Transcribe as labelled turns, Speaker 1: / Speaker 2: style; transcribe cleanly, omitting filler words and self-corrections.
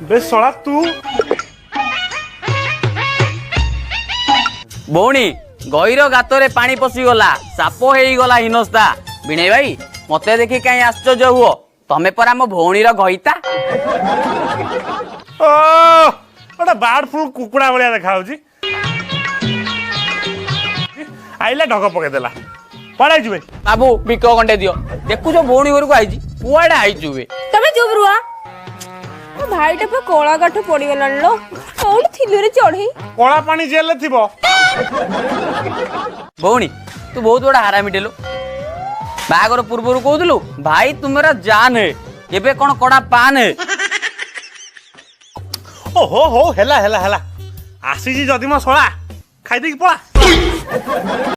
Speaker 1: बे सड़ा तू
Speaker 2: भौणी गईर गातरे पानी पशिगला साप गला हिनस्ता विनय भाई मते देखी कहीं आश्चर्य हुओ तमे परा मो भौणीर गईता
Speaker 1: ओटा बार्ड फ्लू कुकुड़ा भाया देखा आइला ढक पकईदेला पड़े जुए
Speaker 2: बाबू बिक कंटे दियो देखु जो भौणी घर को आई कुआडे आई जुए
Speaker 3: तमे चुप रुआ भाईटा पे कला काठ पड़गला लो कौन थिलु रे चढ़ई
Speaker 1: कला पानी जेल थिबो
Speaker 2: भौणी तू बहुत बड़ा हारामी टेलो बागर पूर्व कहलु भाई तुम मेरा जान है एबे कौन कड़ा पान है
Speaker 1: ओहो हो हेला हेला हेला आसी जदि मो सळा खाई देकी पळा